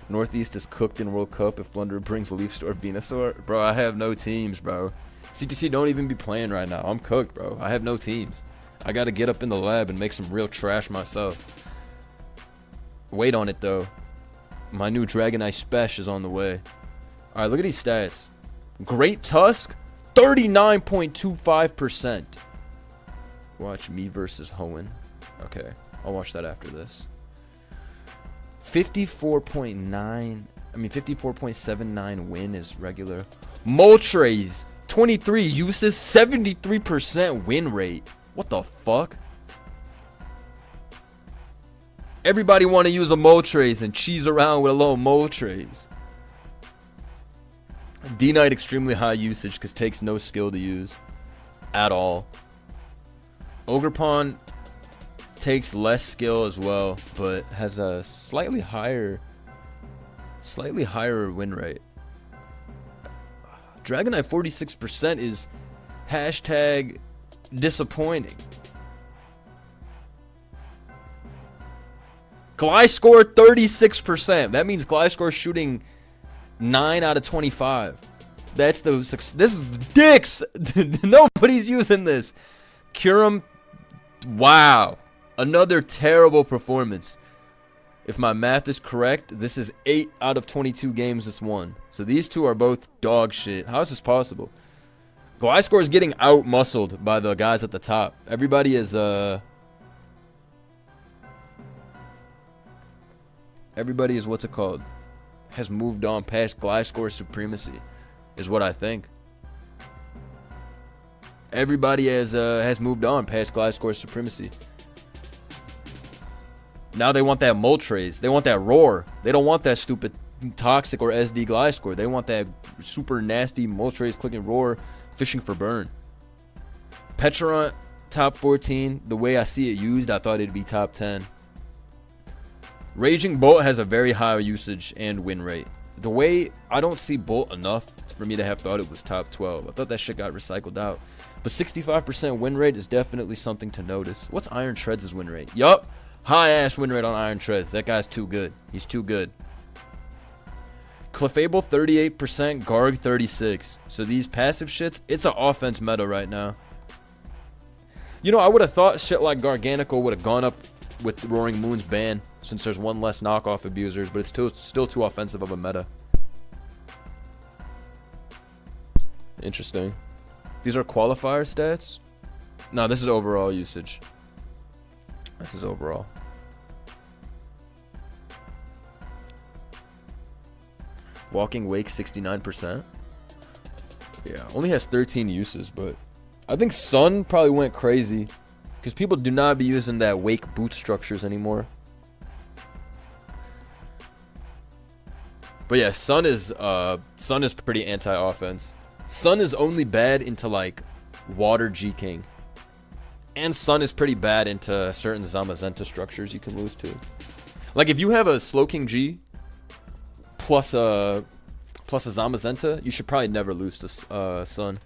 Northeast is cooked in World Cup if Blunder brings Leaf Store Venusaur. Bro, I have no teams, bro. CTC don't even be playing right now. I'm cooked, bro. I have no teams. I got to get up in the lab and make some real trash myself. Wait on it, though. My new Dragonite Spesh is on the way. Alright, look at these stats. Great Tusk, 39.25%. Watch me versus Hoenn. Okay, I'll watch that after this. 54.79 win is regular. Moltres, 23 uses, 73% win rate. What the fuck? Everybody want to use a Moltres and cheese around with a little Moltres. D-Knight extremely high usage because takes no skill to use at all. Ogerpon takes less skill as well, but has a slightly higher win rate. Dragonite 46% is hashtag disappointing. Gliscor 36%. That means Gliscor shooting 9 out of 25. That's the this is dicks. Nobody's using this. Curum, wow, another terrible performance. If my math is correct, this is 8 out of 22 games this won. So these two are both dog shit. How is this possible? Gliscor is getting out-muscled by the guys at the top. Everybody is what's it called? Has moved on past Gliscor supremacy, is what I think. Everybody has moved on past Gliscor supremacy. Now they want that Moltres. They want that Roar. They don't want that stupid Toxic or SD Gliscor. They want that super nasty Moltres clicking Roar fishing for burn. Petrarant, top 14. The way I see it used, I thought it'd be top 10. Raging Bolt has a very high usage and win rate. The way I don't see Bolt enough for me to have thought it was top 12. I thought that shit got recycled out. But 65% win rate is definitely something to notice. What's Iron Treads' win rate? Yup. High ass win rate on Iron Treads. That guy's too good. He's too good. Clefable 38%, Garg 36. So these passive shits, it's an offense meta right now. You know, I would have thought shit like Garganical would have gone up with the Roaring Moon's ban, since there's one less knockoff abusers, but it's still too offensive of a meta. Interesting. These are qualifier stats? No, this is overall usage. This is overall. Walking Wake 69%. Yeah, only has 13 uses, but I think Sun probably went crazy because people do not be using that Wake boot structures anymore. But yeah, Sun is pretty anti-offense. Sun is only bad into like Water G King. And Sun is pretty bad into certain Zamazenta structures you can lose to. Like if you have a Slowking G plus a Zamazenta, you should probably never lose to Sun.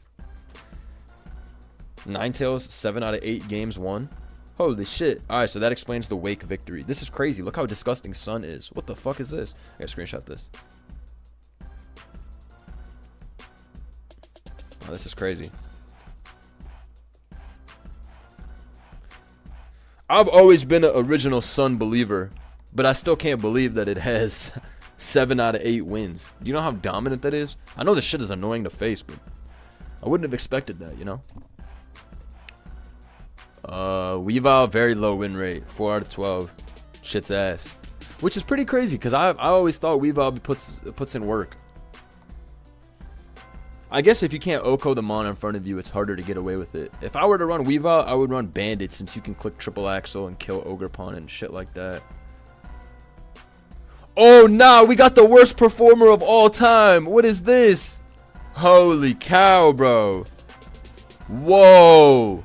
Ninetales, 7 out of 8 games won. Holy shit. Alright, so that explains the Wake victory. This is crazy. Look how disgusting Sun is. What the fuck is this? I gotta screenshot this. Oh, this is crazy. I've always been an original Sun believer, but I still can't believe that it has 7 out of 8 wins. Do you know how dominant that is? I know this shit is annoying to face, but I wouldn't have expected that, you know? Weavile, very low win rate, 4 out of 12. Shit's ass. Which is pretty crazy, because I always thought Weavile puts in work. I guess if you can't Oko the Mon in front of you, it's harder to get away with it. If I were to run Weavile, I would run Bandit, since you can click triple axle and kill Ogerpon and shit like that. Oh, nah, we got the worst performer of all time. What is this? Holy cow, bro. Whoa.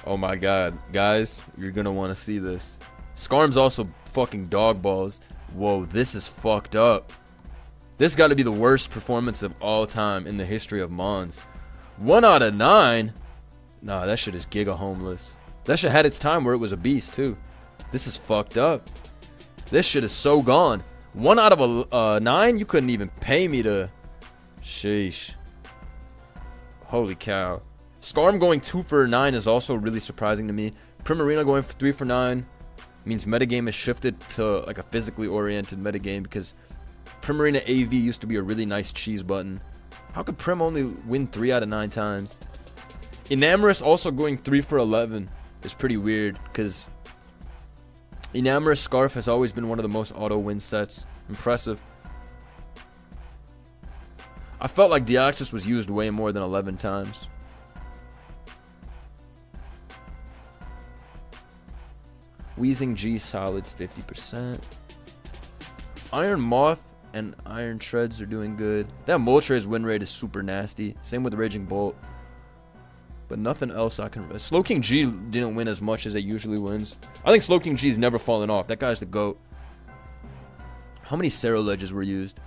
Oh my god. Guys, you're gonna want to see this. Skarm's also fucking dog balls. Whoa, this is fucked up. This got to be the worst performance of all time in the history of Mons. 1 out of 9? Nah, that shit is giga homeless. That shit had its time where it was a beast, too. This is fucked up. This shit is so gone. 1 out of a 9? You couldn't even pay me to... Sheesh. Holy cow. Scarm going 2 for 9 is also really surprising to me. Primarina going 3 for 9 means metagame has shifted to like a physically oriented metagame because Primarina AV used to be a really nice cheese button. How could Prim only win 3 out of 9 times? Enamorous also going 3 for 11 is pretty weird because Enamorous Scarf has always been one of the most auto win sets. Impressive. I felt like Deoxys was used way more than 11 times. Wheezing G solids 50%. Iron Moth and Iron Shreds are doing good. That Moltres win rate is super nasty. Same with Raging Bolt. But nothing else I can... Slowking G didn't win as much as it usually wins. I think Slowking G's never fallen off. That guy's the GOAT. How many Cero Ledges were used?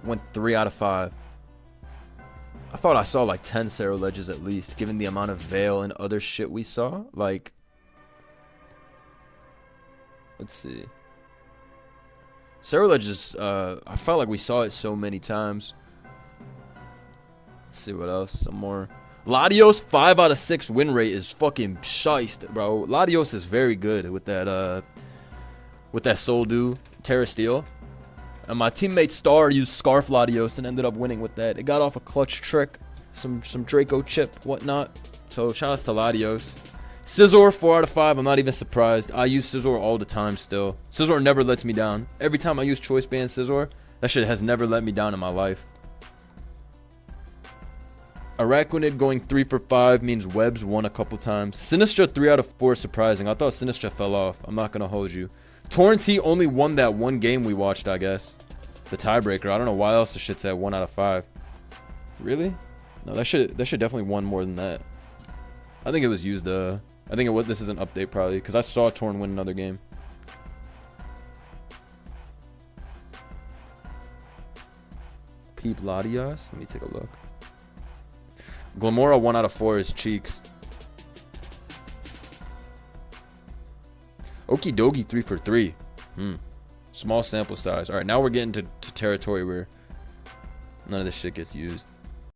Went 3 out of 5. I thought I saw like 10 Cero Ledges at least, given the amount of Veil and other shit we saw. Like... Let's see. Cero Ledges, I felt like we saw it so many times. Let's see what else. Some more... Latios 5 out of 6 win rate is fucking shiced, bro. Latios is very good with that Soul Dew Terra Steel. And my teammate Star used Scarf Latios and ended up winning with that. It got off a clutch trick, some Draco chip, whatnot. So shout outs to Latios. Scizor 4 out of 5. I'm not even surprised. I use Scizor all the time still. Scizor never lets me down. Every time I use Choice Band Scizor, that shit has never let me down in my life. Araquanid going 3 for 5 means Webs won a couple times. Sinistra 3 out of 4 is surprising. I thought Sinistra fell off. I'm not gonna hold you. Torrentee only won that one game we watched, I guess. The tiebreaker. I don't know why else the shit's at 1 out of 5. Really? No, that shit definitely won more than that. I think it was used. I think this is an update probably because I saw Torn win another game. Peep Latias. Let me take a look. Glamora 1 out of 4 is Cheeks. Okidogi 3 for 3. Small sample size. Alright, now we're getting to territory where none of this shit gets used.